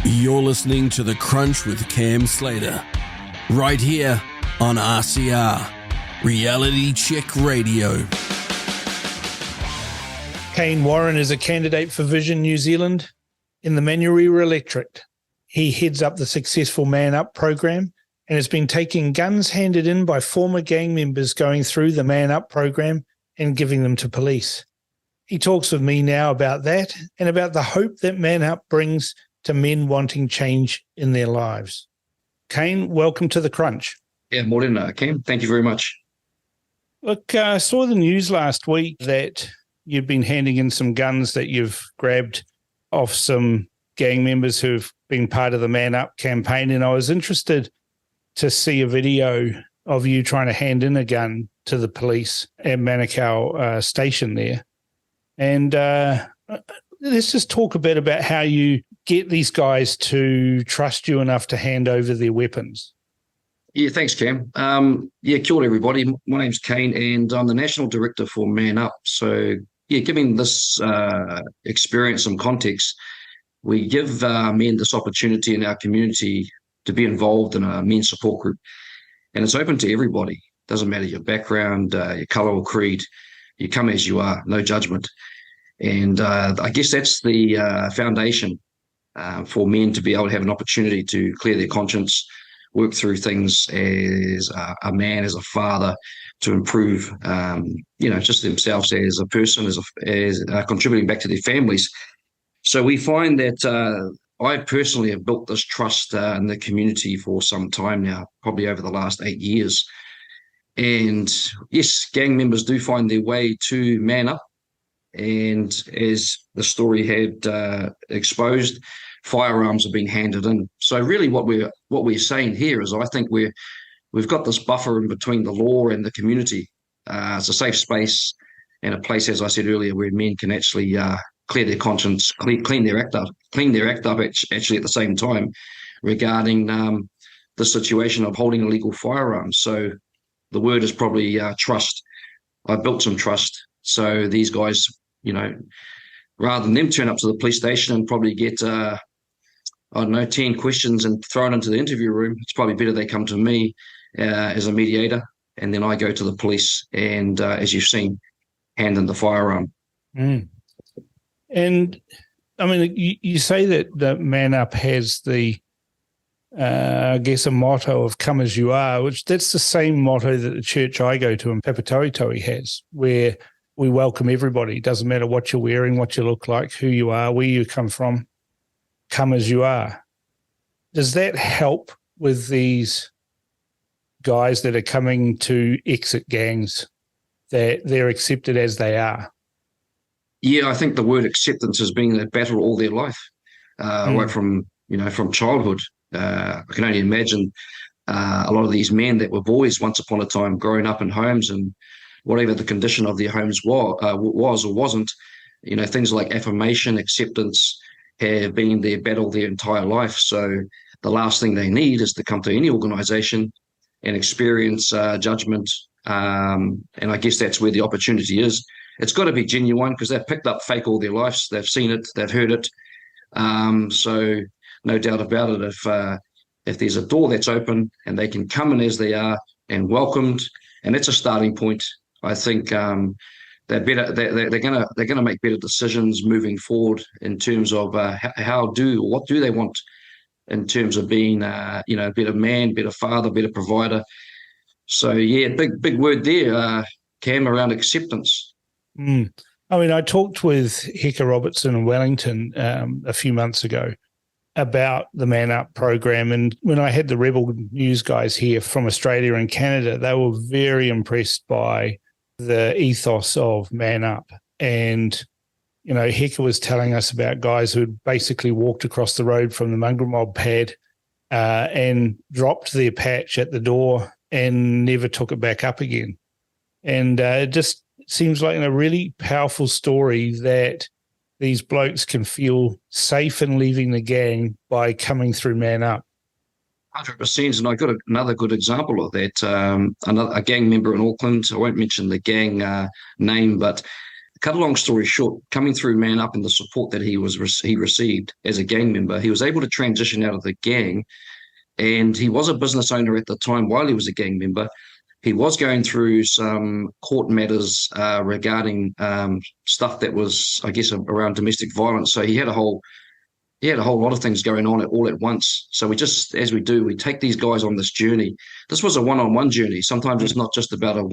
You're listening to The Crunch with Cam Slater, right here on RCR, Reality Check Radio. Kane Warren is a candidate for Vision New Zealand in the Manurewa electorate. He heads up the successful Man Up program and has been taking guns handed in by former gang members going through the Man Up program and giving them to police. He talks with me now about that and about the hope that Man Up brings to men wanting change in their lives. Kane, welcome to The Crunch. Yeah, morning, Cam. Thank you very much. Look, I saw the news last week that you've been handing in some guns that you've grabbed off some gang members who've been part of the Man Up campaign, and I was interested to see a video of you trying to hand in a gun to the police at Manukau station there. And let's just talk a bit about how you get these guys to trust you enough to hand over their weapons. Yeah, thanks, Cam. Kia ora, everybody. My name's Cain, and I'm the National Director for Man Up. So, giving this experience some context, we give men this opportunity in our community to be involved in a men's support group. And it's open to everybody. Doesn't matter your background, your colour or creed. You come as you are, no judgment. And I guess that's the foundation for men to be able to have an opportunity to clear their conscience, work through things as a man, as a father, to improve, just themselves as a person, as contributing back to their families. So we find that I personally have built this trust in the community for some time now, probably over the last 8 years. And yes, gang members do find their way to Man Up. And as the story had exposed, firearms have been handed in. So really what we're saying here is I think we've got this buffer in between the law and the community. It's a safe space and a place, as I said earlier, where men can actually clear their conscience, clean their act up actually at the same time regarding the situation of holding illegal firearms. So the word is probably trust. I built some trust. So these guys, rather than them turn up to the police station and probably get, 10 questions and thrown into the interview room, it's probably better they come to me as a mediator, and then I go to the police and, as you've seen, hand in the firearm. Mm. And, I mean, you say that the Man Up has the, I guess, a motto of come as you are, which that's the same motto that the church I go to in Papatoetoe has, where we welcome everybody. It doesn't matter what you're wearing, what you look like, who you are, where you come from. Come as you are. Does that help with these guys that are coming to exit gangs, that they're accepted as they are? Yeah, I think the word acceptance has been a battle all their life, right from childhood. I can only imagine a lot of these men that were boys once upon a time growing up in homes, and whatever the condition of their homes was or wasn't, things like affirmation, acceptance have been their battle their entire life. So the last thing they need is to come to any organisation and experience judgment. And I guess that's where the opportunity is. It's got to be genuine because they've picked up fake all their lives. They've seen it. They've heard it. So no doubt about it. If there's a door that's open and they can come in as they are and welcomed, and that's a starting point, I think they're better. They're gonna make better decisions moving forward in terms of what do they want in terms of being a better man, better father, better provider. So yeah, big word there, Cam, around acceptance. Mm. I mean, I talked with Heka Robertson in Wellington a few months ago about the Man Up program, and when I had the Rebel News guys here from Australia and Canada, they were very impressed by the ethos of Man Up. And, Heka was telling us about guys who had basically walked across the road from the Mongrel Mob pad and dropped their patch at the door and never took it back up again. And it just seems like a really powerful story that these blokes can feel safe in leaving the gang by coming through Man Up. 100%, and I got another good example of that. A gang member in Auckland, I won't mention the gang name, but cut a long story short, coming through Man Up and the support that he received as a gang member, he was able to transition out of the gang, and he was a business owner at the time while he was a gang member. He was going through some court matters regarding stuff that was, I guess, around domestic violence. So he had a whole lot of things going on all at once. So we just, as we do, we take these guys on this journey. This was a one-on-one journey. Sometimes it's not just about a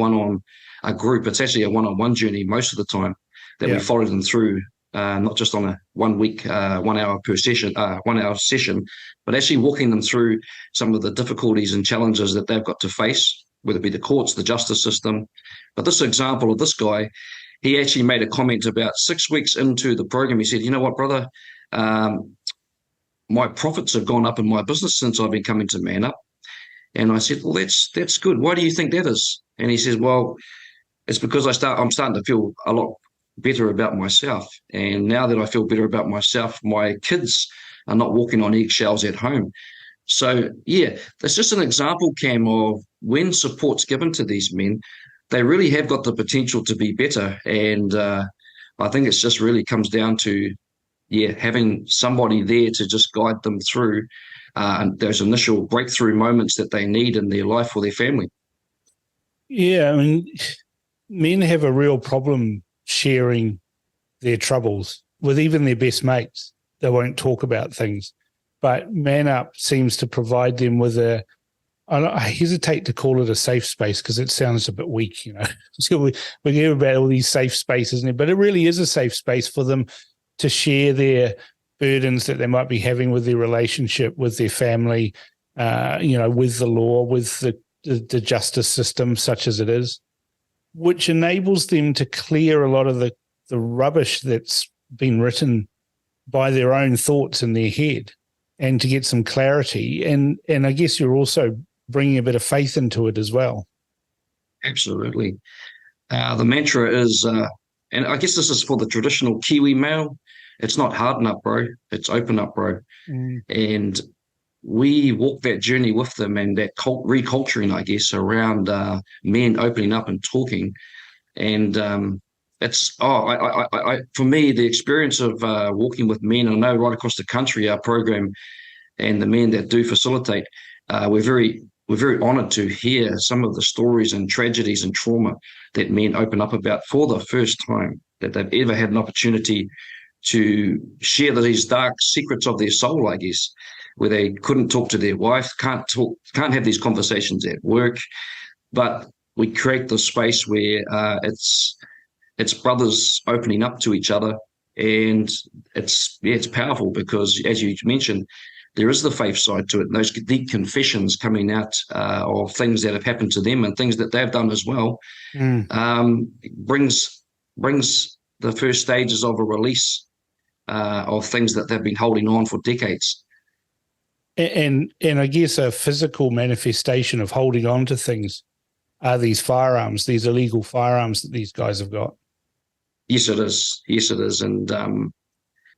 group. It's actually a one-on-one journey most of the time that we follow them through, not just on a 1 week, 1 hour per session, 1 hour session, but actually walking them through some of the difficulties and challenges that they've got to face, whether it be the courts, the justice system. But this example of this guy, he actually made a comment about 6 weeks into the program. He said, "You know what, brother? My profits have gone up in my business since I've been coming to Man Up." And I said, "Well, that's good. Why do you think that is?" And he says, "Well, it's because I'm starting to feel a lot better about myself. And now that I feel better about myself, my kids are not walking on eggshells at home." So, yeah, that's just an example, Cam, of when support's given to these men, they really have got the potential to be better. And I think it's just really comes down to, having somebody there to just guide them through those initial breakthrough moments that they need in their life or their family. Yeah, I mean, men have a real problem sharing their troubles with even their best mates. They won't talk about things. But Man Up seems to provide them with I hesitate to call it a safe space because it sounds a bit weak, you know. So we hear about all these safe spaces, but it really is a safe space for them to share their burdens that they might be having with their relationship, with their family, with the law, with the justice system, such as it is, which enables them to clear a lot of the rubbish that's been written by their own thoughts in their head, and to get some clarity. And I guess you're also bringing a bit of faith into it as well. Absolutely. The mantra is, and I guess this is for the traditional Kiwi male, it's not harden up, bro. It's open up, bro. And we walk that journey with them, and that reculturing, I guess, around men opening up and talking. And for me, the experience of walking with men, I know right across the country, our program and the men that do facilitate, we're very honoured to hear some of the stories and tragedies and trauma that men open up about for the first time, that they've ever had an opportunity to share these dark secrets of their soul, I guess, where they couldn't talk to their wife, can't have these conversations at work, but we create the space where it's brothers opening up to each other, and it's powerful because, as you mentioned, there is the faith side to it, and those deep confessions coming out of things that have happened to them and things that they've done as well, brings the first stages of a release of things that they've been holding on for decades. And I guess a physical manifestation of holding on to things are these firearms, these illegal firearms that these guys have got. Yes, it is. Yes, it is. And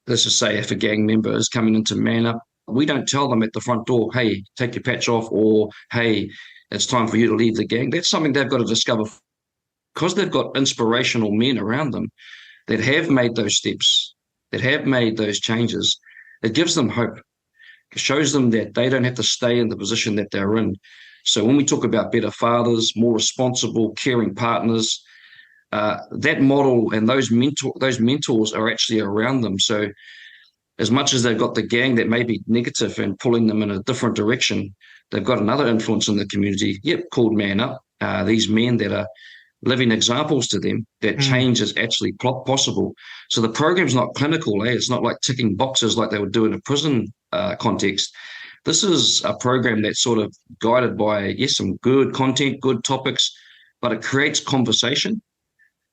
let's just say if a gang member is coming into Man Up, we don't tell them at the front door, "Hey, take your patch off," or "Hey, it's time for you to leave the gang." That's something they've got to discover, because they've got inspirational men around them that have made those steps, that have made those changes. It gives them hope. It shows them that they don't have to stay in the position that they're in. So when we talk about better fathers, more responsible, caring partners, that model and those mentors are actually around them. So as much as they've got the gang that may be negative and pulling them in a different direction, they've got another influence in the community, called Man Up. These men that are living examples to them that change is actually possible. So the program's not clinical. It's not like ticking boxes like they would do in a prison context. This is a program that's sort of guided by, some good content, good topics, but it creates conversation.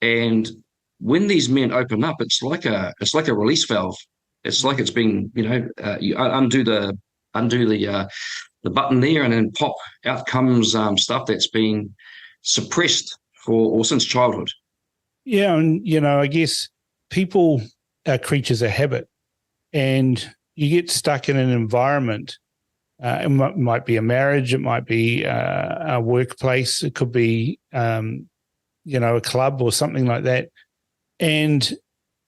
And when these men open up, it's like a release valve. It's like it's been, you undo the button there, and then pop, out comes stuff that's been suppressed since childhood. Yeah, and I guess people are creatures of habit, and you get stuck in an environment. It might be a marriage, it might be a workplace, it could be a club or something like that. And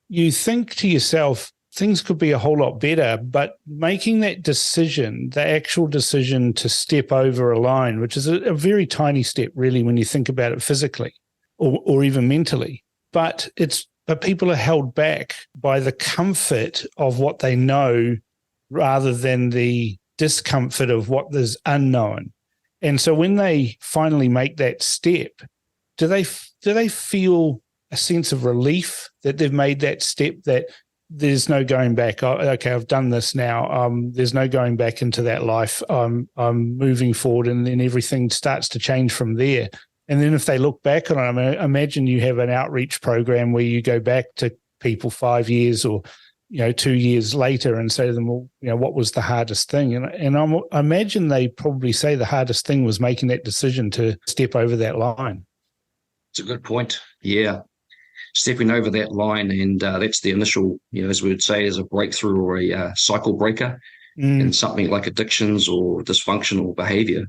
you think to yourself, things could be a whole lot better, but making that decision, the actual decision to step over a line, which is a very tiny step, really, when you think about it physically or even mentally, but people are held back by the comfort of what they know rather than the discomfort of what is unknown. And so when they finally make that step, do they feel a sense of relief that they've made that step, that there's no going back? Oh, okay, I've done this now. There's no going back into that life. I'm moving forward, and then everything starts to change from there. And then if they look back on it, I mean, imagine you have an outreach program where you go back to people 5 years or 2 years later and say to them, well, what was the hardest thing? And I imagine they probably say the hardest thing was making that decision to step over that line. It's a good point. Yeah. Stepping over that line, and that's the initial, as we would say, is a breakthrough or a cycle breaker in something like addictions or dysfunctional behavior.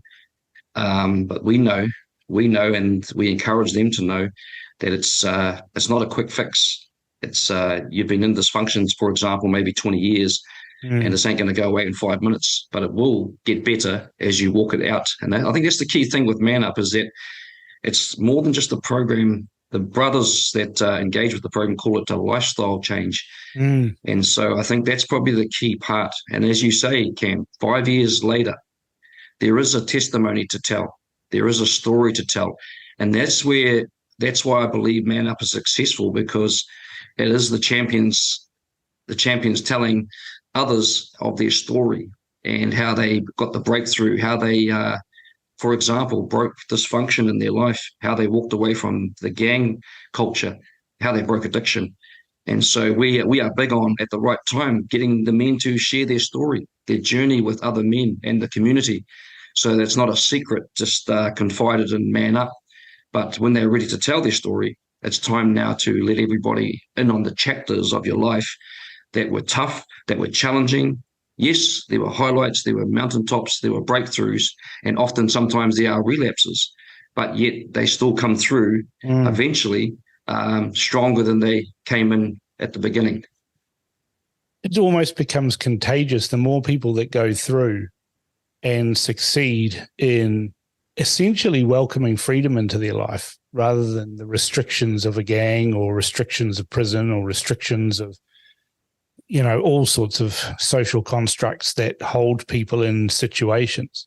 But we know, and we encourage them to know that it's not a quick fix. It's you've been in dysfunctions, for example, maybe 20 years, and this ain't going to go away in 5 minutes, but it will get better as you walk it out. And I think that's the key thing with Man Up, is that it's more than just the program. The brothers that engage with the program call it a lifestyle change. And so I think that's probably the key part. And as you say, Cam, 5 years later, there is a testimony to tell. There is a story to tell. And that's why I believe Man Up is successful, because it is the champions telling others of their story and how they got the breakthrough, how they, for example, broke dysfunction in their life, how they walked away from the gang culture, how they broke addiction. And so we are big on, at the right time, getting the men to share their story, their journey with other men and the community. So that's not a secret, just confided in Man Up. But when they're ready to tell their story, it's time now to let everybody in on the chapters of your life that were tough, that were challenging. Yes, there were highlights, there were mountaintops, there were breakthroughs, and often sometimes there are relapses, but yet they still come through eventually stronger than they came in at the beginning. It almost becomes contagious the more people that go through and succeed in essentially welcoming freedom into their life rather than the restrictions of a gang or restrictions of prison or restrictions of, all sorts of social constructs that hold people in situations.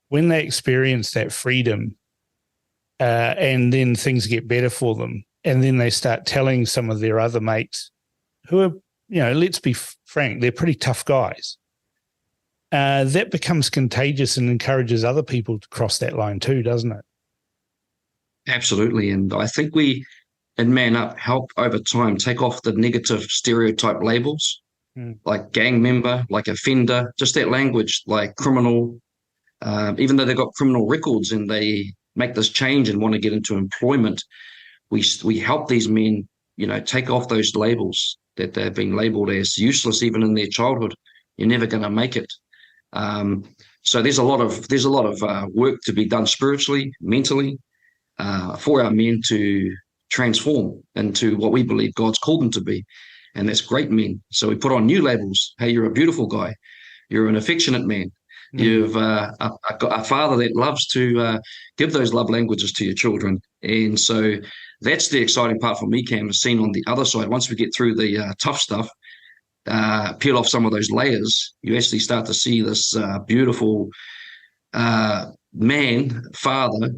When they experience that freedom and then things get better for them, and then they start telling some of their other mates who are, let's be frank, they're pretty tough guys. That becomes contagious and encourages other people to cross that line too, doesn't it? Absolutely. And I think we, in Man Up, help over time take off the negative stereotype labels, like gang member, like offender, just that language, like criminal, even though they've got criminal records and they make this change and want to get into employment, we help these men, take off those labels that they've been labeled as useless even in their childhood. You're never going to make it. So there's a lot of work to be done spiritually, mentally, for our men to transform into what we believe God's called them to be, and that's great men. So we put on new labels. Hey, you're a beautiful guy. You're an affectionate man. You've a father that loves to give those love languages to your children. And so that's the exciting part for me, Cam, is seeing on the other side, once we get through the tough stuff, peel off some of those layers, you actually start to see this beautiful man, father,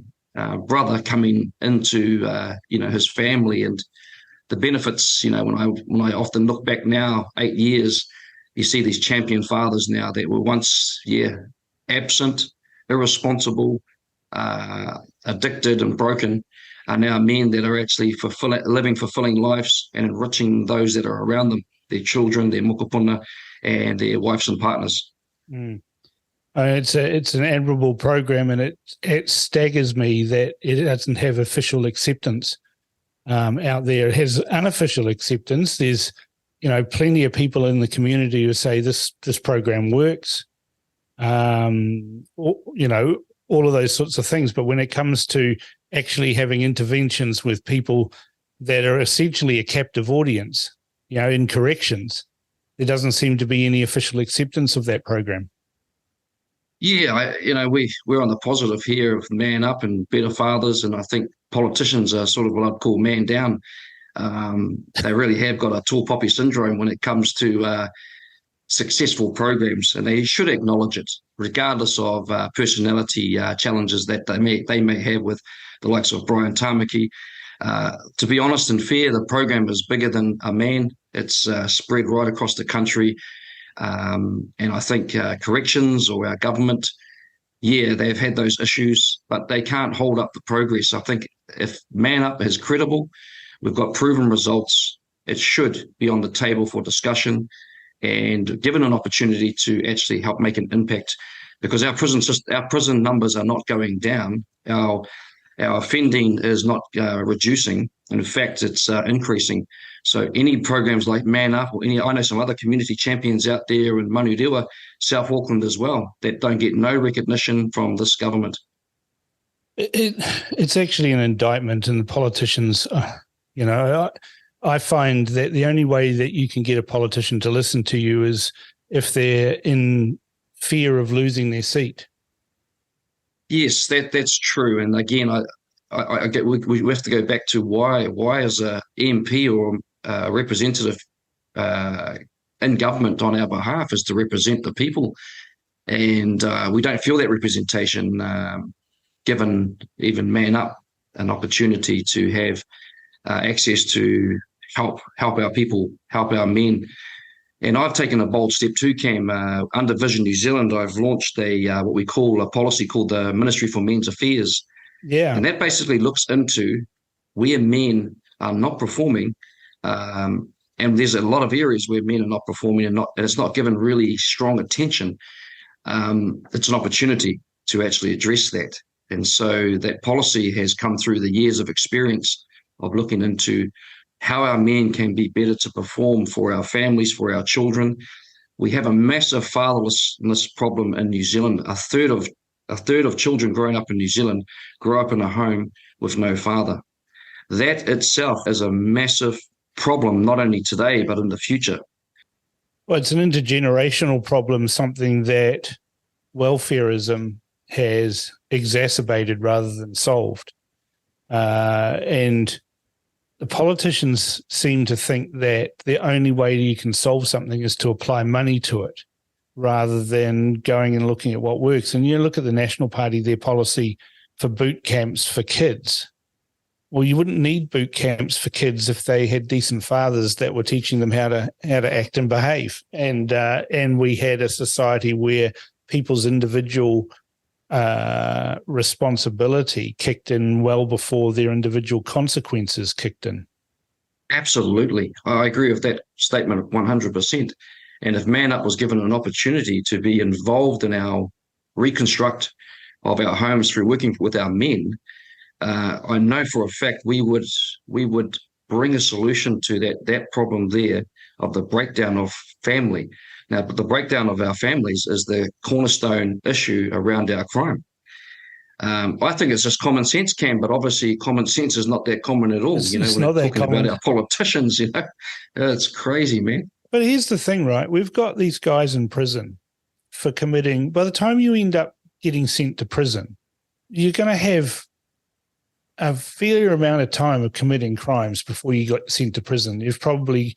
brother coming into his family, and the benefits. When I often look back now, 8 years, you see these champion fathers now that were once absent, irresponsible, addicted and broken, are now men that are actually living fulfilling lives and enriching those that are around them, their children, their mokopuna, and their wives and partners. It's an admirable program, and it staggers me that it doesn't have official acceptance out there. It has unofficial acceptance. There's plenty of people in the community who say this program works, all of those sorts of things. But when it comes to actually having interventions with people that are essentially a captive audience, in corrections. There doesn't seem to be any official acceptance of that program. Yeah, we're on the positive here of man up and better fathers, and I think politicians are sort of what I'd call man down. They really have got a tall poppy syndrome when it comes to successful programs, and they should acknowledge it, regardless of personality challenges that they may have with the likes of Brian Tamaki. To be honest and fair, the program is bigger than a man. It's spread right across the country. And I think corrections or our government, they've had those issues, but they can't hold up the progress. I think if Man Up is credible, we've got proven results, it should be on the table for discussion and given an opportunity to actually help make an impact, because our prison numbers are not going down. Our offending is not reducing. In fact, it's increasing. So any programs like Man Up or I know some other community champions out there in Manurewa, South Auckland as well, that don't get no recognition from this government. It's actually an indictment, and the politicians, I find that the only way that you can get a politician to listen to you is if they're in fear of losing their seat. Yes, that's true. And again, I get we have to go back to why is a MP or a representative in government on our behalf is to represent the people, and we don't feel that representation given even Man Up an opportunity to have access to help our people, help our men. And I've taken a bold step too, Cam. Under Vision New Zealand, I've launched what we call a policy called the Ministry for Men's Affairs. Yeah. And that basically looks into where men are not performing. And there's a lot of areas where men are not performing and it's not given really strong attention. It's an opportunity to actually address that. And so that policy has come through the years of experience of looking into how our men can be better to perform for our families, for our children. We have a massive fatherlessness problem in New Zealand. A third of children growing up in New Zealand grow up in a home with no father. That itself is a massive problem, not only today, but in the future. Well, it's an intergenerational problem, something that welfarism has exacerbated rather than solved. And the politicians seem to think that the only way you can solve something is to apply money to it rather than going and looking at what works. And you look at the National Party, their policy for boot camps for kids. Well, you wouldn't need boot camps for kids if they had decent fathers that were teaching them how to act and behave. And we had a society where people's individual responsibility kicked in well before their individual consequences kicked in. Absolutely. I agree with that statement 100%. And if Man Up was given an opportunity to be involved in our reconstruct of our homes through working with our men, I know for a fact we would bring a solution to that problem there of the breakdown of family. Now, but the breakdown of our families is the cornerstone issue around our crime. I think it's just common sense, Cam, but obviously common sense is not that common at all. It's when not we're that talking common. about our politicians, it's crazy, man. But here's the thing, right? We've got these guys in prison for committing. By the time you end up getting sent to prison, you're going to have a fair amount of time of committing crimes before you got sent to prison. You've probably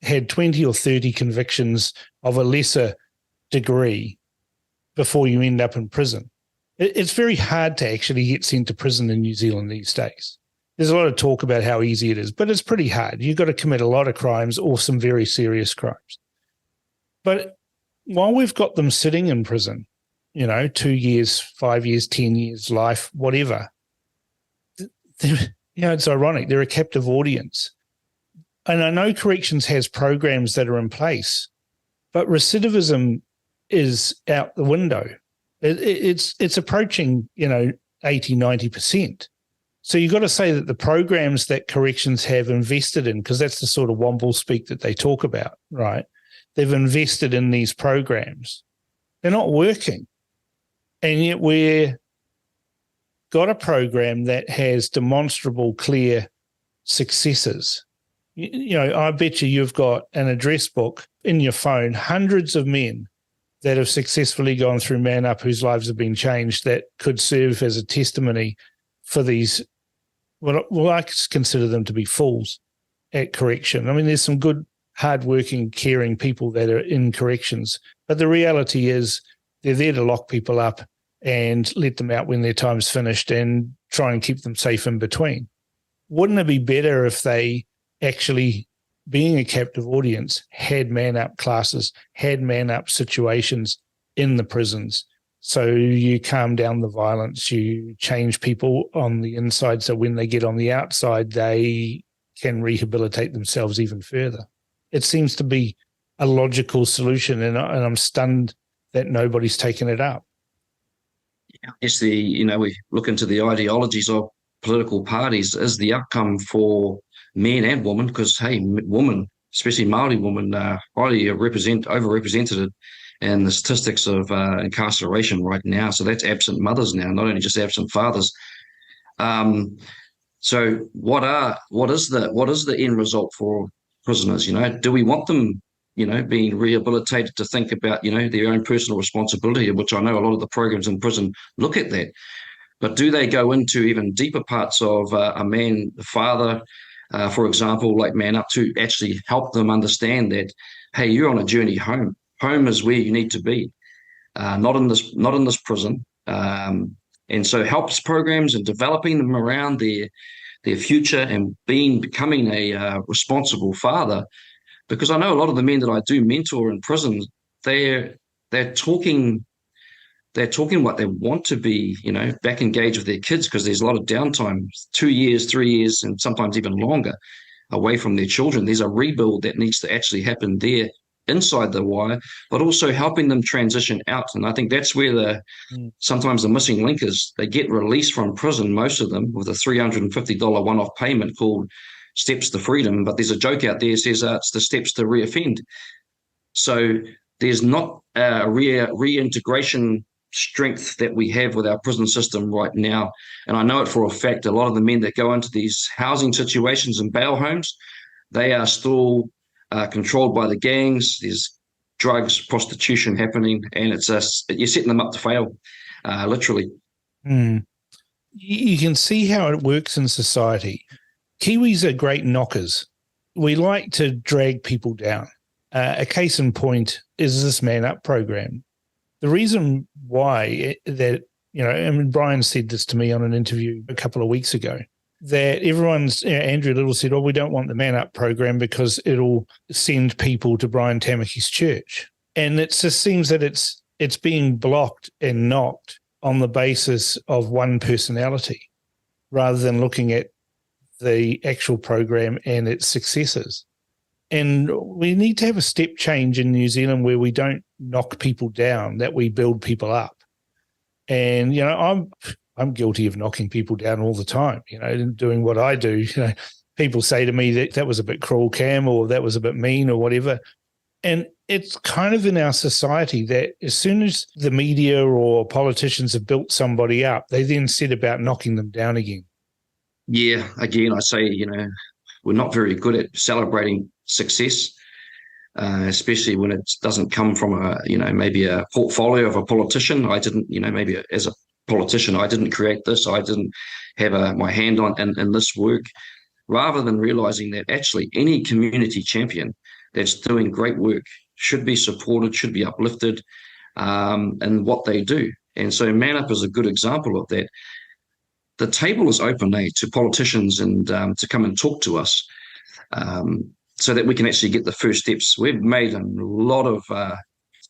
had 20 or 30 convictions of a lesser degree before you end up in prison. It's very hard to actually get sent to prison in New Zealand these days. There's a lot of talk about how easy it is, but it's pretty hard. You've got to commit a lot of crimes or some very serious crimes. But while we've got them sitting in prison, 2 years, 5 years, 10 years, life, whatever, it's ironic. They're a captive audience. And I know corrections has programs that are in place, but recidivism is out the window. It's approaching, 80, 90%. So you've got to say that the programs that corrections have invested in, because that's the sort of womble speak that they talk about, right? They've invested in these programs. They're not working. And yet we've got a program that has demonstrable, clear successes. I bet you've got an address book in your phone, hundreds of men that have successfully gone through Man Up whose lives have been changed that could serve as a testimony for these, well, I consider them to be fools at correction. I mean, there's some good, hardworking, caring people that are in corrections, but the reality is they're there to lock people up and let them out when their time's finished and try and keep them safe in between. Wouldn't it be better if they actually, being a captive audience, had Man Up classes, had Man Up situations in the prisons? So you calm down the violence, you change people on the inside so when they get on the outside, they can rehabilitate themselves even further. It seems to be a logical solution, and I'm stunned that nobody's taken it up. Yes, we look into the ideologies of political parties is the outcome for men and women, because, hey, women, especially Māori women, are highly overrepresented in the statistics of incarceration right now. So that's absent mothers now, not only just absent fathers. So what is the end result for prisoners? Do we want them, being rehabilitated to think about, their own personal responsibility, which I know a lot of the programs in prison look at that. But do they go into even deeper parts of the father, for example, like Man Up, to actually help them understand that, hey, you're on a journey home. Home is where you need to be, not in this prison. And so helps programs and developing them around their future and becoming a responsible father. Because I know a lot of the men that I do mentor in prison, they're talking what they want to be, back engaged with their kids, because there's a lot of downtime, 2 years, 3 years, and sometimes even longer away from their children. There's a rebuild that needs to actually happen there inside the wire, but also helping them transition out. And I think that's where sometimes the missing link is. They get released from prison, most of them, with a $350 one-off payment called Steps to Freedom. But there's a joke out there that says it's the steps to reoffend. So there's not a reintegration strength that we have with our prison system right now. And I know it for a fact, a lot of the men that go into these housing situations and bail homes, they are still controlled by the gangs. There's drugs, prostitution happening, and you're setting them up to fail, literally. You can see how it works in society. Kiwis are great knockers. We like to drag people down. A case in point is this Man Up program. The reason why Brian said this to me on an interview a couple of weeks ago, that Andrew Little said, we don't want the Man Up program because it'll send people to Brian Tamaki's church. And it just seems that it's being blocked and knocked on the basis of one personality rather than looking at the actual program and its successes. And we need to have a step change in New Zealand where we don't knock people down, that we build people up. And, I'm guilty of knocking people down all the time, doing what I do. People say to me that was a bit cruel, Cam, or that was a bit mean or whatever. And it's kind of in our society that as soon as the media or politicians have built somebody up, they then set about knocking them down again. Yeah, again, I say, we're not very good at celebrating success, especially when it doesn't come from maybe a portfolio of a politician. I didn't, maybe as a politician, I didn't create this. I didn't have my hand on in this work. Rather than realizing that actually any community champion that's doing great work should be supported, should be uplifted in what they do. And so Man Up is a good example of that. The table is open to politicians and to come and talk to us so that we can actually get the first steps. We've made a lot of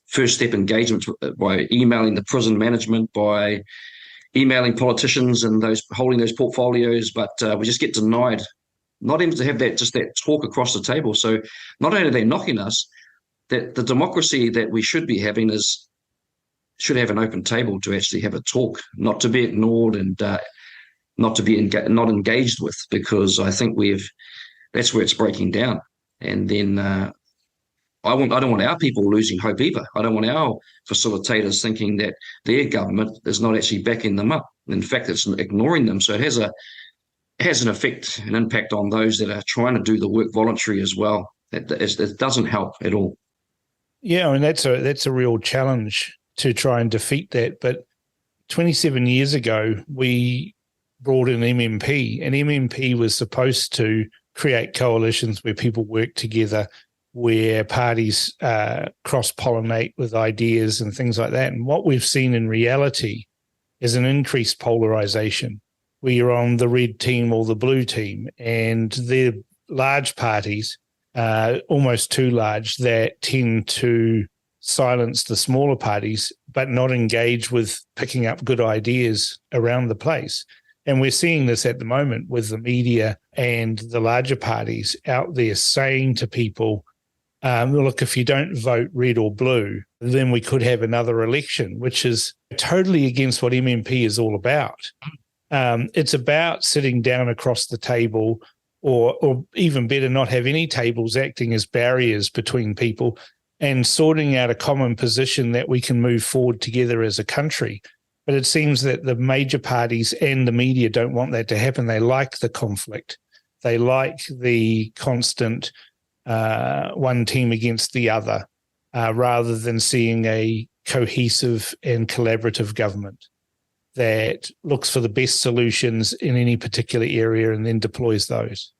first step engagements by emailing the prison management, by emailing politicians and those holding those portfolios, but we just get denied, not even to have that talk across the table. So not only are they knocking us, that the democracy that we should be having should have an open table to actually have a talk, not to be ignored and not to be not engaged with, because I think that's where it's breaking down. And then I don't want our people losing hope either. I don't want our facilitators thinking that their government is not actually backing them up. In fact, it's ignoring them. So it has an impact on those that are trying to do the work voluntary as well. It doesn't help at all. Yeah, I mean, that's a real challenge to try and defeat that. But 27 years ago, we brought in MMP, and MMP was supposed to create coalitions where people work together, where parties cross-pollinate with ideas and things like that. And what we've seen in reality is an increased polarization, where you're on the red team or the blue team, and they're large parties, almost too large, that tend to silence the smaller parties, but not engage with picking up good ideas around the place. And we're seeing this at the moment with the media and the larger parties out there saying to people, look, if you don't vote red or blue, then we could have another election, which is totally against what MMP is all about. It's about sitting down across the table, or even better, not have any tables acting as barriers between people, and sorting out a common position that we can move forward together as a country. But it seems that the major parties and the media don't want that to happen. They like the conflict. They like the constant one team against the other, rather than seeing a cohesive and collaborative government that looks for the best solutions in any particular area and then deploys those.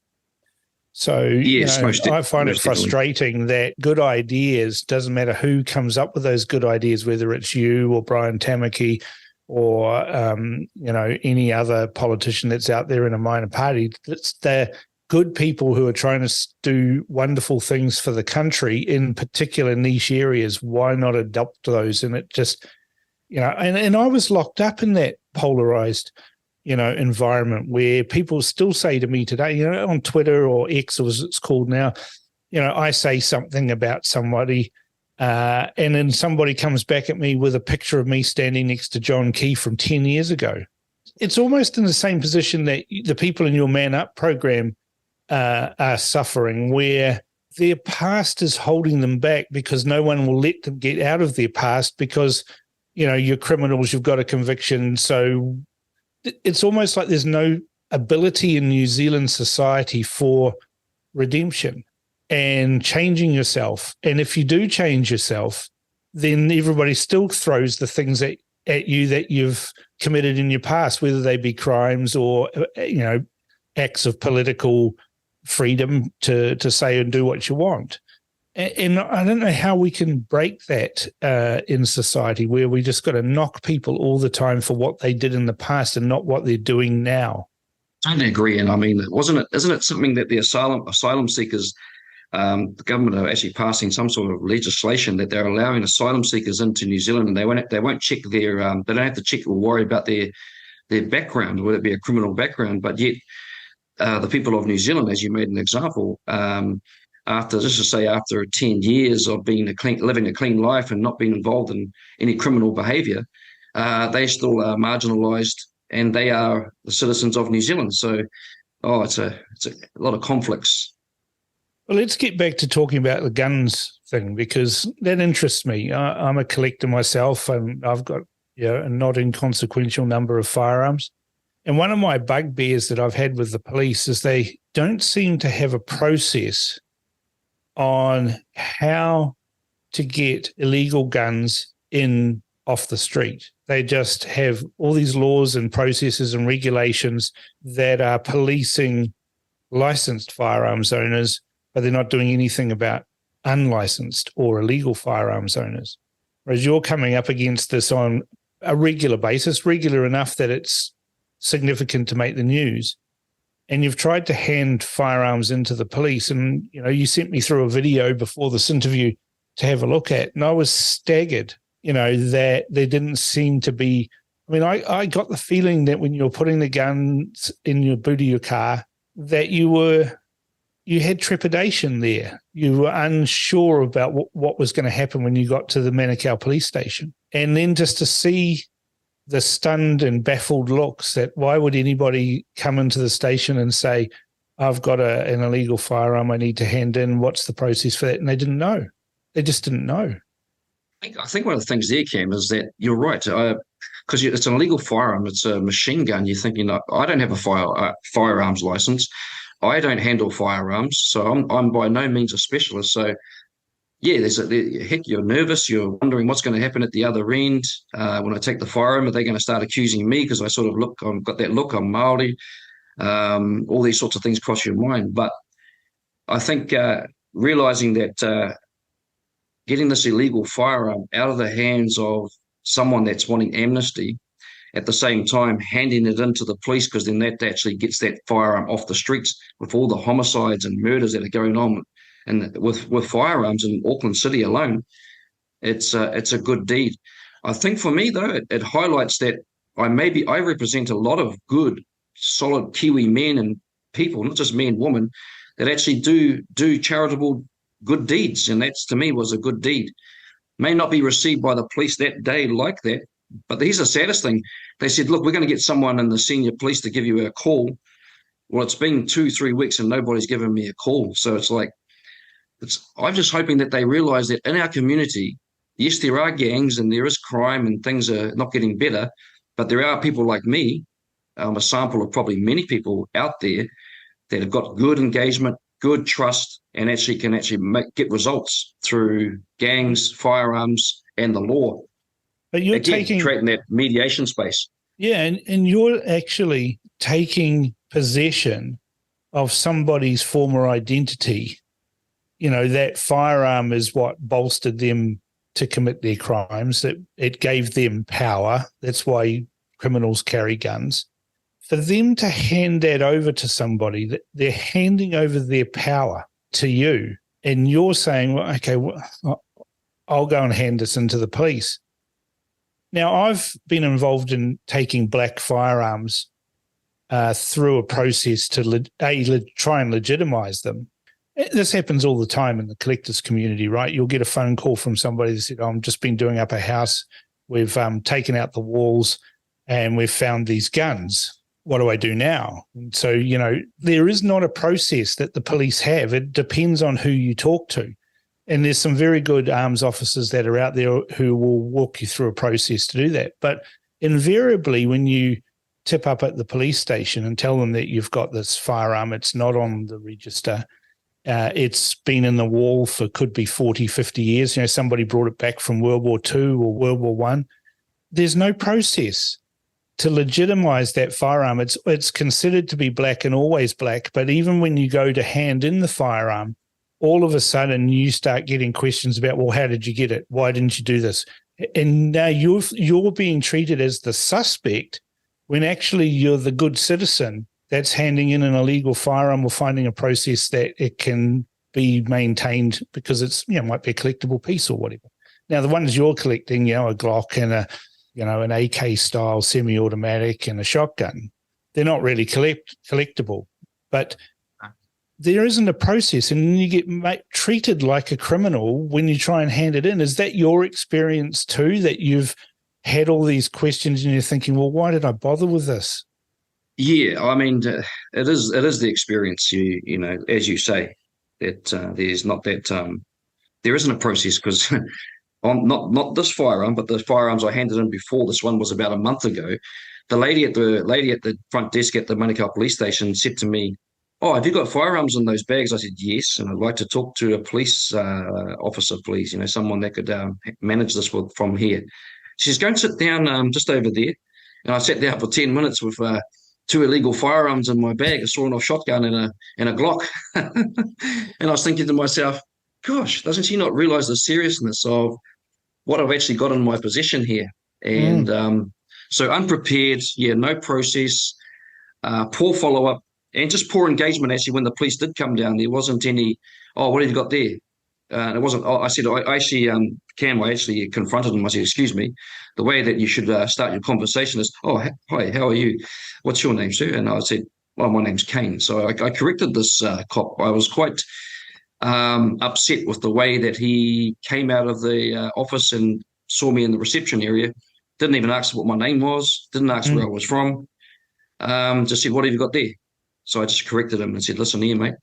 So yes, I find it frustrating that good ideas, doesn't matter who comes up with those good ideas, whether it's you or Brian Tamaki or any other politician that's out there in a minor party. They're good people who are trying to do wonderful things for the country in particular niche areas. Why not adopt those? And it just, and I was locked up in that polarized environment where people still say to me today, on Twitter or X, as it's called now, I say something about somebody, and then somebody comes back at me with a picture of me standing next to John Key from 10 years ago. It's almost in the same position that the people in your Man Up program are suffering, where their past is holding them back because no one will let them get out of their past because, you're criminals, you've got a conviction. So it's almost like there's no ability in New Zealand society for redemption and changing yourself. And if you do change yourself, then everybody still throws the things at you that you've committed in your past, whether they be crimes or, acts of political freedom to say and do what you want. And I don't know how we can break that in society, where we just got to knock people all the time for what they did in the past and not what they're doing now. I totally agree. And I mean, isn't it something that the asylum seekers, the government are actually passing some sort of legislation that they're allowing asylum seekers into New Zealand, and they won't check their they don't have to check or worry about their background, whether it be a criminal background, but yet the people of New Zealand, as you made an example, after 10 years of living a clean life and not being involved in any criminal behaviour, they still are marginalised, and they are the citizens of New Zealand. So, it's a lot of conflicts. Well, let's get back to talking about the guns thing, because that interests me. I'm a collector myself, and I've got a not inconsequential number of firearms. And one of my bugbears that I've had with the police is they don't seem to have a process on how to get illegal guns in off the street. They just have all these laws and processes and regulations that are policing licensed firearms owners, but they're not doing anything about unlicensed or illegal firearms owners. Whereas you're coming up against this on a regular basis, regular enough that it's significant to make the news. And you've tried to hand firearms into the police. And, you sent me through a video before this interview to have a look at. And I was staggered, that there didn't seem to be. I mean, I got the feeling that when you were putting the guns in your boot of your car, that you had trepidation there. You were unsure about what was going to happen when you got to the Manukau police station. And then just to see the stunned and baffled looks that why would anybody come into the station and say, I've got an illegal firearm I need to hand in, what's the process for that? And they didn't know. They just didn't know. I think one of the things there, Cam, is that you're right. Because it's an illegal firearm, it's a machine gun. You're thinking, I don't have a firearms license. I don't handle firearms, so I'm by no means a specialist. So yeah, heck, you're nervous. You're wondering what's going to happen at the other end. When I take the firearm, are they going to start accusing me because I sort of I've got that look, I'm Maori. All these sorts of things cross your mind. But I think realizing that getting this illegal firearm out of the hands of someone that's wanting amnesty, at the same time handing it into the police, because then that actually gets that firearm off the streets with all the homicides and murders that are going on, and with firearms in Auckland City alone, it's a good deed. I think for me though, it highlights that I represent a lot of good, solid Kiwi men and people, not just men, women, that actually do charitable good deeds, and that's to me was a good deed. May not be received by the police that day like that, but here's the saddest thing. They said, look, we're going to get someone in the senior police to give you a call. Well, it's been 2-3 weeks and nobody's given me a call. So it's like, I'm just hoping that they realize that in our community, yes, there are gangs and there is crime and things are not getting better, but there are people like me. I'm a sample of probably many people out there that have got good engagement, good trust, and can get results through gangs, firearms, and the law. But you're creating that mediation space. Yeah, and you're actually taking possession of somebody's former identity. You know, that firearm is what bolstered them to commit their crimes. That it gave them power. That's why criminals carry guns. For them to hand that over to somebody, they're handing over their power to you, and you're saying, well, okay, I'll go and hand this into the police. Now, I've been involved in taking black firearms through a process to try and legitimize them. This happens all the time in the collectors community, right? You'll get a phone call from somebody that said, I've just been doing up a house. We've taken out the walls and we've found these guns. What do I do now? And so, you know, there is not a process that the police have. It depends on who you talk to. And there's some very good arms officers that are out there who will walk you through a process to do that. But invariably, when you tip up at the police station and tell them that you've got this firearm, it's not on the register, it's been in the wall for could be 40, 50 years. You know, somebody brought it back from World War II or World War I. There's no process to legitimize that firearm. It's considered to be black and always black, but even when you go to hand in the firearm, all of a sudden you start getting questions about, well, how did you get it? Why didn't you do this? And now you're being treated as the suspect when actually you're the good citizen that's handing in an illegal firearm or finding a process that it can be maintained because it's, you know, might be a collectible piece or whatever. Now, the ones you're collecting, you know, a Glock and an AK style semi-automatic and a shotgun, they're not really collectible, but there isn't a process, and you get treated like a criminal when you try and hand it in. Is that your experience too, that you've had all these questions and you're thinking, well, why did I bother with this? Yeah, I mean, it is the experience. You know, as you say, that there's not that there isn't a process because on not this firearm, but the firearms I handed in before. This one was about a month ago. The lady at the front desk at the Manukau police station said to me, "Oh, have you got firearms in those bags?" I said, "Yes, and I'd like to talk to a police officer, please. You know, someone that could manage this from here." She says, "Go and sit down just over there." And I sat down for 10 minutes with 2 illegal firearms in my bag, a sawn-off shotgun and a Glock. And I was thinking to myself, gosh, doesn't she not realize the seriousness of what I've actually got in my possession here? And so unprepared, no process, poor follow-up, and just poor engagement. Actually, when the police did come down, there wasn't any, "Oh, what have you got there?" And it wasn't. I said, I actually confronted him. I said, "Excuse me, the way that you should start your conversation is, oh, hi, how are you? What's your name, sir?" And I said, "Well, my name's CAINE." So I corrected this cop. I was quite upset with the way that he came out of the office and saw me in the reception area. Didn't even ask what my name was. Didn't ask where I was from. Just said, "What have you got there?" So I just corrected him and said, "Listen here, mate.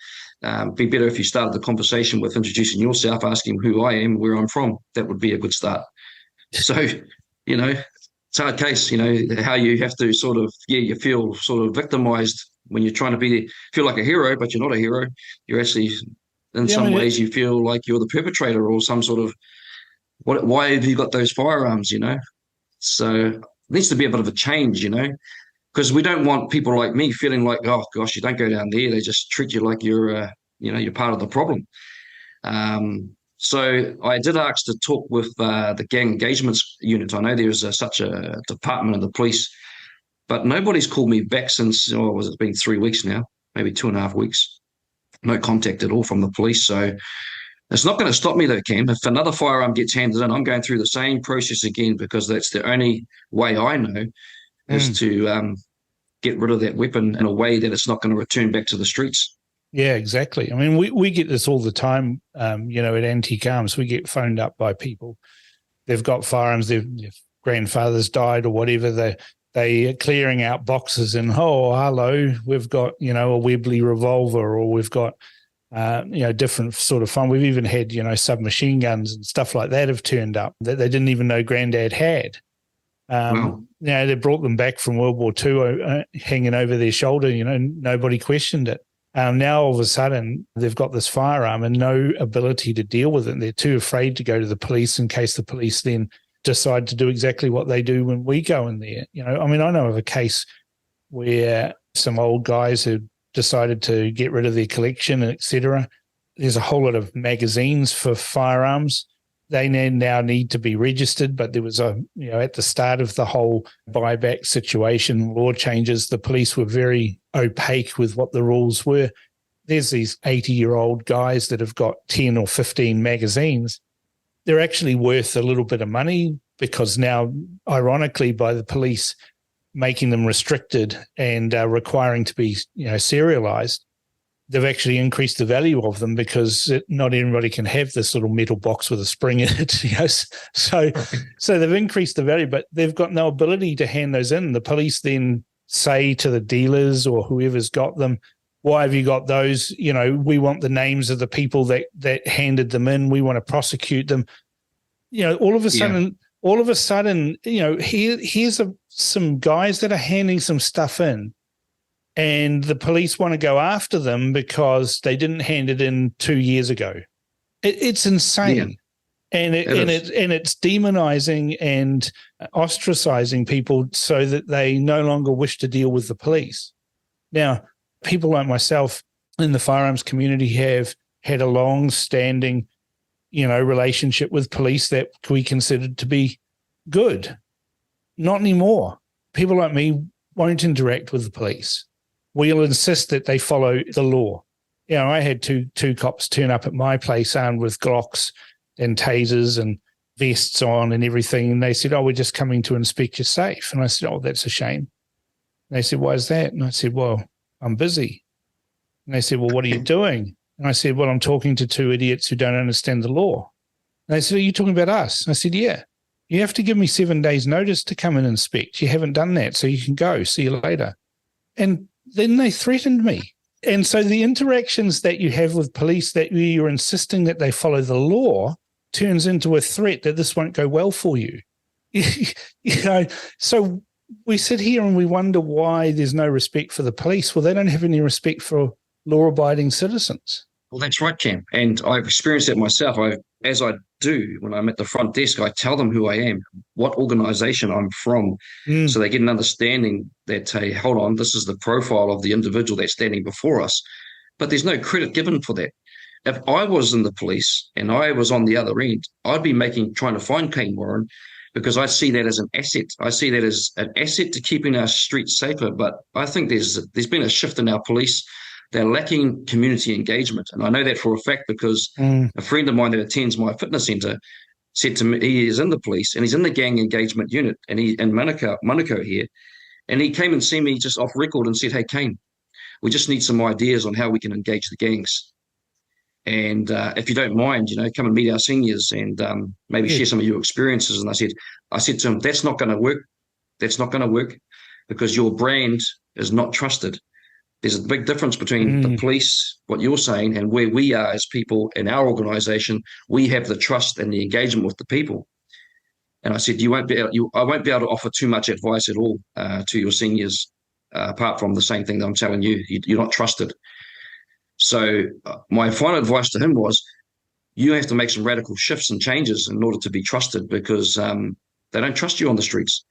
Be better if you started the conversation with introducing yourself, asking who I am, where I'm from. That would be a good start. So, it's a hard case, how you have to sort of, you feel sort of victimized when you're trying to feel like a hero, but you're not a hero. You're actually, in some ways, you feel like you're the perpetrator or some sort of, why have you got those firearms, So it needs to be a bit of a change, because we don't want people like me feeling like, oh gosh, you don't go down there. They just treat you like you're part of the problem. So I did ask to talk with the gang engagements unit. I know there's such a department of the police, but nobody's called me back since, it's been 3 weeks now, maybe 2.5 weeks. No contact at all from the police. So it's not going to stop me though, Cam. If another firearm gets handed in, I'm going through the same process again, because that's the only way I know is to get rid of that weapon in a way that it's not going to return back to the streets. Yeah, exactly. I mean, we get this all the time, at Antique Arms. We get phoned up by people. They've got firearms, their grandfather's died or whatever. They are clearing out boxes and, oh, hello, we've got, a Webley revolver, or we've got, different sort of fun. We've even had, submachine guns and stuff like that have turned up that they didn't even know Granddad had. Wow. They brought them back from World War II hanging over their shoulder, nobody questioned it. Now, all of a sudden, they've got this firearm and no ability to deal with it. They're too afraid to go to the police in case the police then decide to do exactly what they do when we go in there. I know of a case where some old guys had decided to get rid of their collection, etc. There's a whole lot of magazines for firearms. They now need to be registered, but there was at the start of the whole buyback situation, law changes, the police were very opaque with what the rules were. There's these 80-year-old guys that have got 10 or 15 magazines. They're actually worth a little bit of money, because now, ironically, by the police making them restricted and requiring to be, serialized, they've actually increased the value of them, because not everybody can have this little metal box with a spring in it. So they've increased the value, but they've got no ability to hand those in. The police then say to the dealers or whoever's got them, why have you got those? We want the names of the people that handed them in. We want to prosecute them. All of a sudden, here's some guys that are handing some stuff in, and the police want to go after them because they didn't hand it in 2 years ago. It's insane. Yeah. And it's demonizing and ostracizing people so that they no longer wish to deal with the police. Now, people like myself in the firearms community have had a long-standing, relationship with police that we considered to be good. Not anymore. People like me won't interact with the police. We'll insist that they follow the law. I had two cops turn up at my place armed with Glocks and tasers and vests on and everything. And they said, oh, we're just coming to inspect your safe. And I said, oh, that's a shame. And they said, why is that? And I said, well, I'm busy. And they said, well, what are you doing? And I said, well, I'm talking to two idiots who don't understand the law. And they said, are you talking about us? And I said, yeah. You have to give me 7 days notice to come and inspect. You haven't done that, so you can go. See you later. And then they threatened me. And so the interactions that you have with police, that you're insisting that they follow the law, turns into a threat that this won't go well for you. So we sit here and we wonder why there's no respect for the police. Well, they don't have any respect for law-abiding citizens. Well, that's right, Cam. And I've experienced that myself. As I do when I'm at the front desk, I tell them who I am, what organisation I'm from, so they get an understanding that, hey, hold on, this is the profile of the individual that's standing before us. But there's no credit given for that. If I was in the police and I was on the other end, I'd be trying to find CAINE Warren, because I see that as an asset. I see that as an asset to keeping our streets safer. But I think there's been a shift in our police. They're lacking community engagement. And I know that for a fact, because a friend of mine that attends my fitness centre said to me, he is in the police and he's in the gang engagement unit, and he's in Manukau here. And he came and see me just off record and said, hey, CAINE, we just need some ideas on how we can engage the gangs. And if you don't mind, come and meet our seniors and maybe share some of your experiences. And I said to him, that's not going to work. That's not going to work, because your brand is not trusted. There's a big difference between the police, what you're saying, and where we are as people in our organisation. We have the trust and the engagement with the people. And I said, I won't be able to offer too much advice at all to your seniors, apart from the same thing that I'm telling you. You're not trusted. So my final advice to him was, you have to make some radical shifts and changes in order to be trusted, because they don't trust you on the streets.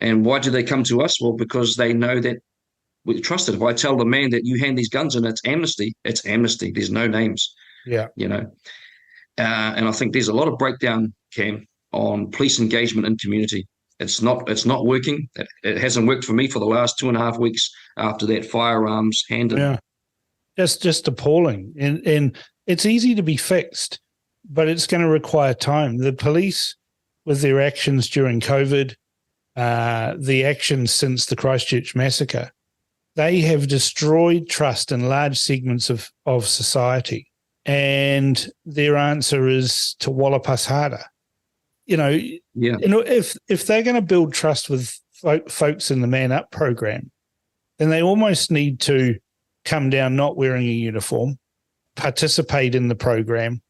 And why do they come to us? Well, because they know that we're trusted. If I tell the man that you hand these guns and it's amnesty, it's amnesty. There's no names. Yeah. And I think there's a lot of breakdown, Cam, on police engagement in community. It's not working. It hasn't worked for me for the last 2.5 weeks after that firearms handed. Yeah. Just appalling. And it's easy to be fixed, but it's going to require time. The police, with their actions during COVID, the actions since the Christchurch massacre, they have destroyed trust in large segments of society. And their answer is to wallop us harder. If they're going to build trust with folks in the Man Up program, then they almost need to come down not wearing a uniform, participate in the program,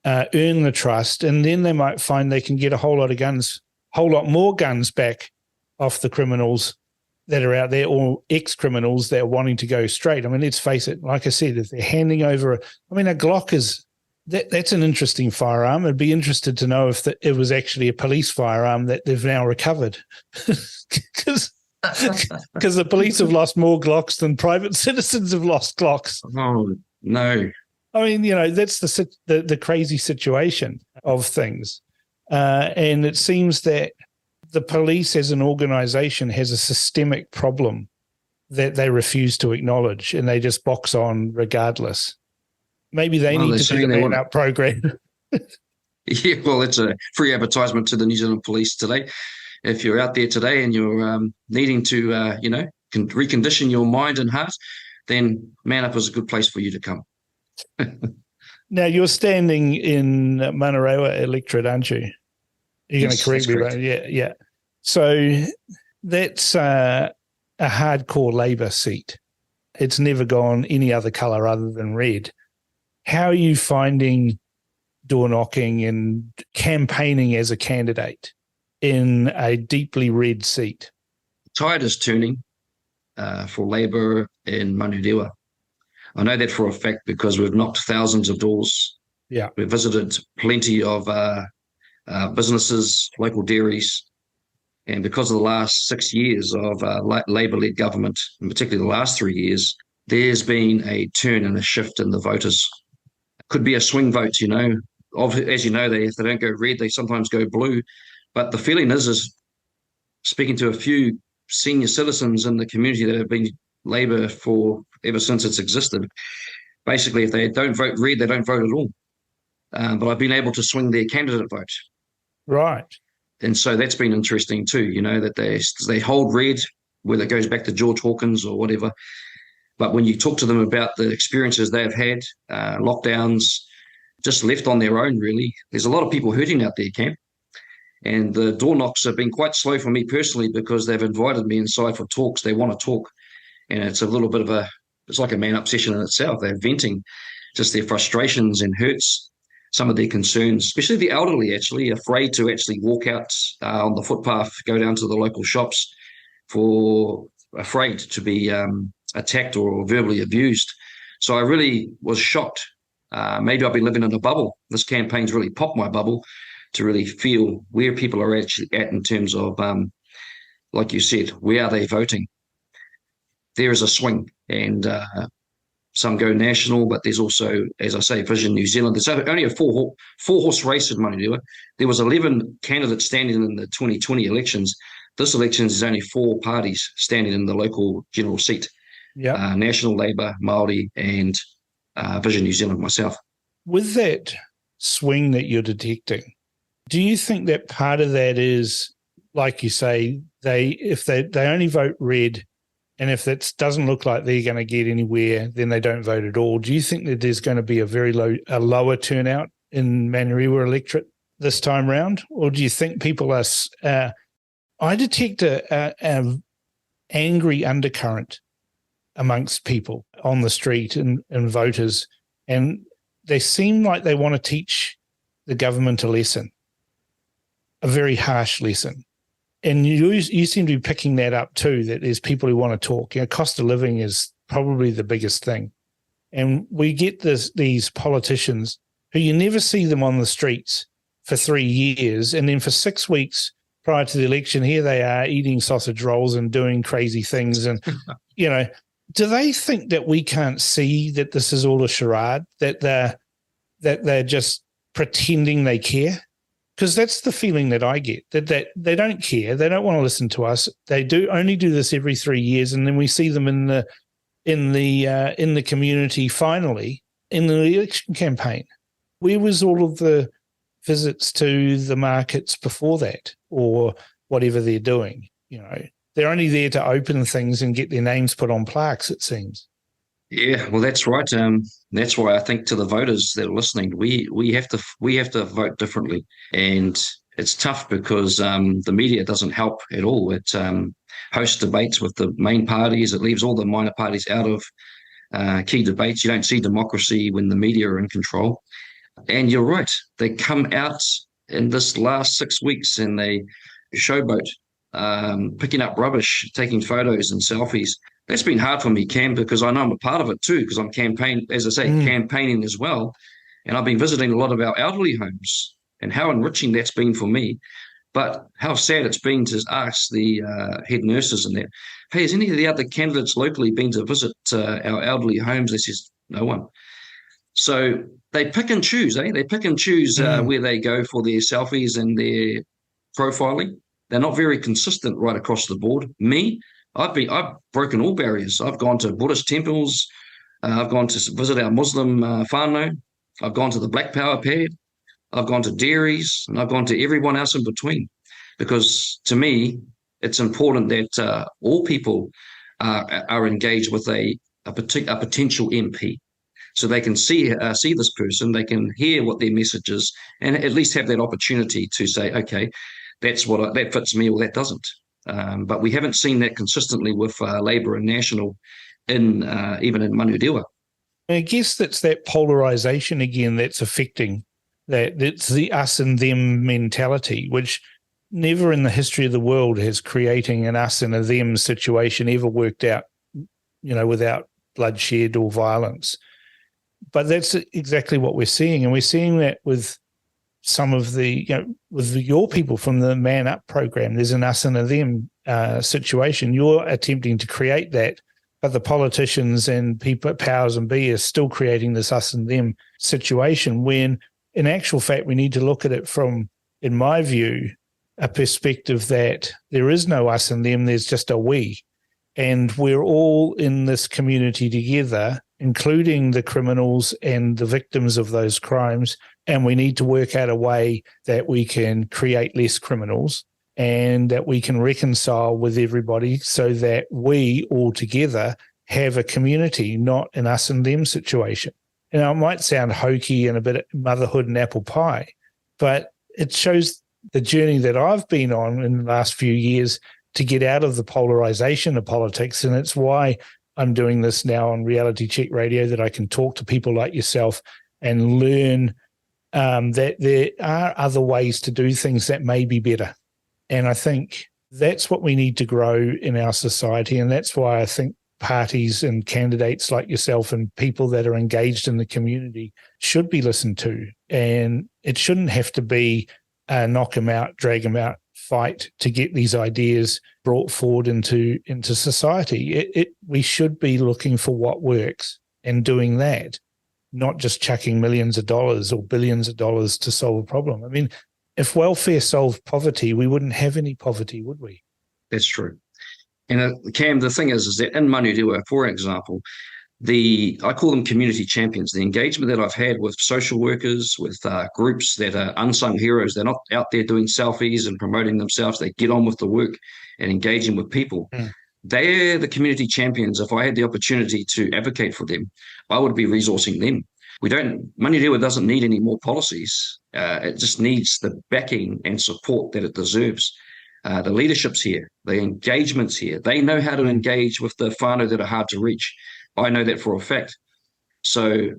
earn the trust, and then they might find they can get a whole lot more guns back off the criminals that are out there, or ex-criminals that are wanting to go straight. I mean, let's face it, like I said, if they're handing over a Glock that's an interesting firearm. I'd be interested to know if it was actually a police firearm that they've now recovered. Because the police have lost more Glocks than private citizens have lost Glocks. Oh, no. I mean, that's the crazy situation of things. And it seems that the police as an organization has a systemic problem that they refuse to acknowledge, and they just box on regardless. Maybe they need to do the Man Up program. Yeah, well, it's a free advertisement to the New Zealand Police today. If you're out there today and you're needing to, recondition your mind and heart, then Man Up is a good place for you to come. Now, you're standing in Manarewa electorate, aren't you? You're going to correct me, right? Yeah. So that's a hardcore Labour seat. It's never gone any other colour other than red. How are you finding door knocking and campaigning as a candidate in a deeply red seat? Tide is turning for Labour in Manurewa. I know that for a fact because we've knocked thousands of doors. Yeah. We've visited plenty of businesses, local dairies, and because of the last 6 years of Labour-led government, and particularly the last 3 years, there's been a turn and a shift in the voters. Could be a swing vote, as you know, if they don't go red, they sometimes go blue. But the feeling is speaking to a few senior citizens in the community that have been Labour for ever since it's existed. Basically, if they don't vote red, they don't vote at all. But I've been able to swing their candidate vote. Right. And so that's been interesting too, that they hold red, whether it goes back to George Hawkins or whatever. But when you talk to them about the experiences they've had, lockdowns, just left on their own, really, there's a lot of people hurting out there, Cam. And the door knocks have been quite slow for me personally because they've invited me inside for talks. They want to talk. And it's a little bit of it's like a Man Up session in itself. They're venting just their frustrations and hurts, some of their concerns, especially the elderly, actually, afraid to actually walk out on the footpath, go down to the local shops, afraid to be attacked or verbally abused. So I really was shocked. Maybe I've been living in a bubble. This campaign's really popped my bubble to really feel where people are actually at in terms of, like you said, where are they voting? There is a swing, and some go national, but there's also, as I say, Vision New Zealand. There's only a four-horse race in Manurewa. There was 11 candidates standing in the 2020 elections. This election is only 4 parties standing in the local general seat. Yeah, National Labour, Māori, and Vision New Zealand, myself. With that swing that you're detecting, do you think that part of that is, like you say, if they only vote red, and if that doesn't look like they're going to get anywhere, then they don't vote at all? Do you think that there's going to be a lower turnout in Manurewa electorate this time round? Or do you think people are I detect a angry undercurrent amongst people on the street and voters. And they seem like they want to teach the government a lesson, a very harsh lesson. And you seem to be picking that up too, that there's people who want to talk. Cost of living is probably the biggest thing. And we get these politicians who you never see them on the streets for 3 years. And then for 6 weeks prior to the election, here they are eating sausage rolls and doing crazy things. And, do they think that we can't see that this is all a charade, that they're just pretending they care? Because that's the feeling that I get, that they don't care. They don't want to listen to us. They only do this every 3 years. And then we see them in the community finally in the election campaign. Where was all of the visits to the markets before that, or whatever they're doing? They're only there to open things and get their names put on plaques, it seems. Yeah, well, that's right. That's why I think to the voters that are listening, we have to vote differently, and it's tough because the media doesn't help at all. It hosts debates with the main parties. It leaves all the minor parties out of key debates. You don't see democracy when the media are in control. And you're right. They come out in this last 6 weeks and they showboat, picking up rubbish, taking photos and selfies. That's been hard for me, Cam, because I know I'm a part of it too, because I'm campaigning as well. And I've been visiting a lot of our elderly homes, and how enriching that's been for me. But how sad it's been to ask the head nurses and that, hey, has any of the other candidates locally been to visit our elderly homes? They says, no one. So they pick and choose, They pick and choose where they go for their selfies and their profiling. They're not very consistent right across the board. Me, I've broken all barriers. I've gone to Buddhist temples. I've gone to visit our Muslim whānau. I've gone to the Black Power pad. I've gone to dairies, and I've gone to everyone else in between, because to me, it's important that all people are engaged with a potential MP, so they can see this person, they can hear what their message is, and at least have that opportunity to say, okay, that fits me or that doesn't. But we haven't seen that consistently with Labour and National even in Manurewa. I guess that's that polarisation again that's affecting that. It's the us and them mentality, which never in the history of the world has creating an us and a them situation ever worked out, without bloodshed or violence. But that's exactly what we're seeing. And we're seeing that with some of with your people from the Man Up program. There's an us and a them situation. You're attempting to create that, but the politicians and people, powers and be, are still creating this us and them situation, when in actual fact we need to look at it from, in my view, a perspective that there is no us and them, there's just a we. And we're all in this community together, including the criminals and the victims of those crimes. And we need to work out a way that we can create less criminals and that we can reconcile with everybody, so that we all together have a community, not an us and them situation. It might sound hokey and a bit of motherhood and apple pie, but it shows the journey that I've been on in the last few years to get out of the polarization of politics. And it's why I'm doing this now on Reality Check Radio, that I can talk to people like yourself and learn that there are other ways to do things that may be better. And I think that's what we need to grow in our society. And that's why I think parties and candidates like yourself and people that are engaged in the community should be listened to. And it shouldn't have to be a knock them out, drag them out fight to get these ideas brought forward into society. We should be looking for what works and doing that, not just chucking millions of dollars or billions of dollars to solve a problem. I mean, if welfare solved poverty, we wouldn't have any poverty, would we? That's true. And Cam, the thing is that in Manurewa, for example, I call them community champions. The engagement that I've had with social workers, with groups that are unsung heroes, they're not out there doing selfies and promoting themselves. They get on with the work and engaging with people. They're the community champions. If I had the opportunity to advocate for them, I would be resourcing them. Manurewa doesn't need any more policies. It just needs the backing and support that it deserves. The leadership's here. The engagement's here. They know how to engage with the whānau that are hard to reach. I know that for a fact. So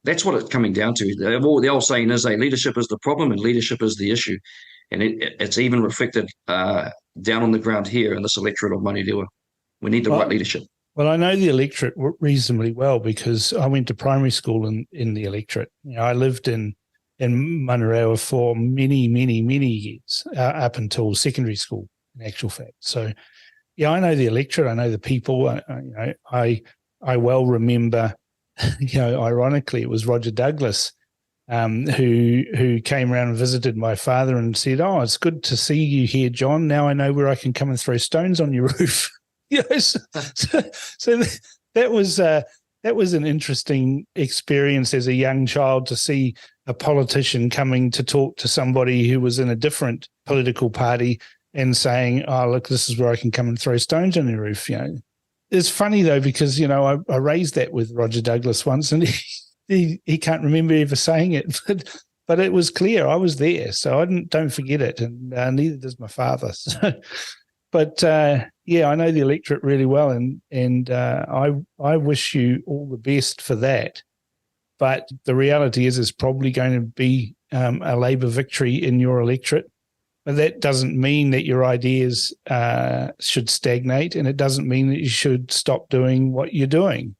that's what it's coming down to. The old saying is, leadership is the problem and leadership is the issue. And it's even reflected down on the ground here in this electorate of Manurewa. We need the right leadership. Well, I know the electorate reasonably well because I went to primary school in the electorate. I lived in Manurewa for many, many, many years, up until secondary school, in actual fact. So, yeah, I know the electorate. I know the people. I well remember, ironically, it was Roger Douglas who came around and visited my father and said, "Oh, it's good to see you here, John. Now I know where I can come and throw stones on your roof." So that was an interesting experience as a young child to see a politician coming to talk to somebody who was in a different political party and saying, "Oh, look, this is where I can come and throw stones on your roof." It's funny though because I raised that with Roger Douglas once, and he can't remember ever saying it, but it was clear I was there, so I don't forget it, and neither does my father. So, but I know the electorate really well, and I wish you all the best for that. But the reality is, it's probably going to be a Labour victory in your electorate. But that doesn't mean that your ideas should stagnate, and it doesn't mean that you should stop doing what you're doing.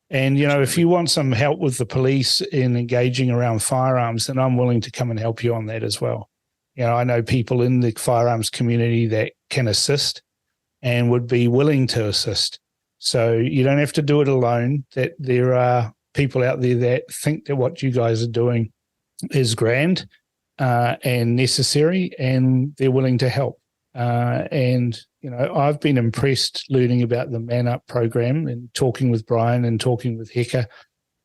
And, if you want some help with the police in engaging around firearms, then I'm willing to come and help you on that as well. I know people in the firearms community that can assist and would be willing to assist. So you don't have to do it alone, that there are people out there that think that what you guys are doing is grand and necessary, and they're willing to help. I've been impressed learning about the Man Up program and talking with Brian and talking with Heka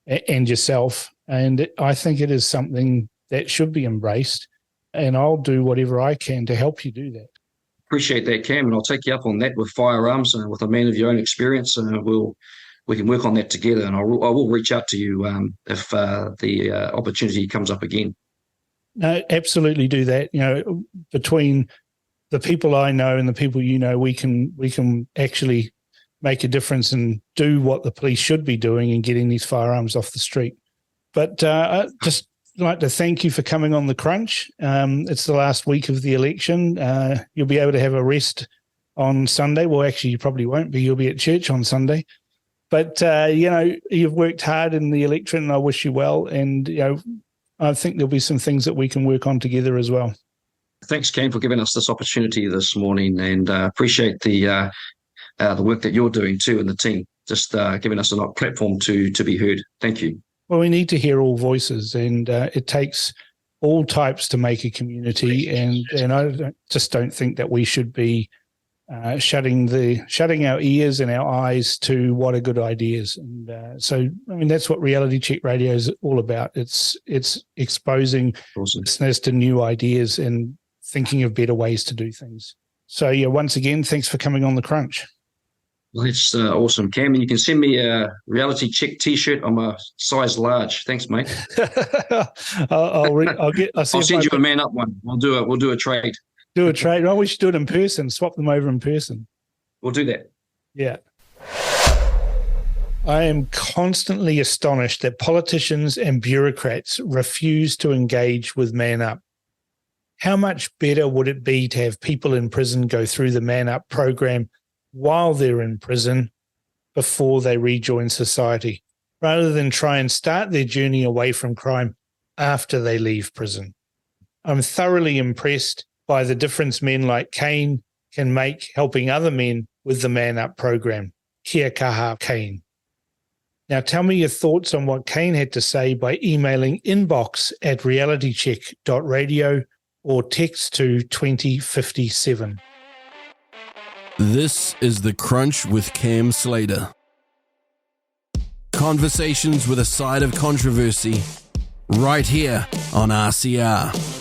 and yourself. And I think it is something that should be embraced, and I'll do whatever I can to help you do that. Appreciate that, Cam, and I'll take you up on that with Firearms and with a man of your own experience, and we can work on that together. And I will reach out to you if the opportunity comes up again. No, absolutely do that. Between the people I know and the people we can actually make a difference and do what the police should be doing in getting these firearms off the street. But I just like to thank you for coming on the Crunch. It's the last week of the election. You'll be able to have a rest on Sunday. Well, actually, you probably won't be. You'll be at church on Sunday. But, you've worked hard in the electorate, and I wish you well. And, I think there'll be some things that we can work on together as well. Thanks, Cam, for giving us this opportunity this morning, and appreciate the work that you're doing too, and the team, just giving us a platform to be heard. Thank you. Well, we need to hear all voices, and it takes all types to make a community. And I just don't think that we should be shutting our ears and our eyes to what are good ideas. And so, that's what Reality Check Radio is all about. It's exposing listeners to new ideas and thinking of better ways to do things. So, once again, thanks for coming on the Crunch. Well, that's awesome, Cam. And you can send me a Reality Check T-shirt. I'm a size large. Thanks, mate. I'll send you a Man Up one. We'll do a trade. Do a trade. Oh, we should do it in person. Swap them over in person. We'll do that. Yeah. I am constantly astonished that politicians and bureaucrats refuse to engage with Man Up. How much better would it be to have people in prison go through the Man Up program while they're in prison before they rejoin society, rather than try and start their journey away from crime after they leave prison? I'm thoroughly impressed by the difference men like CAINE can make helping other men with the Man Up program. Kia kaha, CAINE. Now tell me your thoughts on what CAINE had to say by emailing inbox@realitycheck.radio or text to 2057. This is The Crunch with Cam Slater. Conversations with a side of controversy right here on RCR.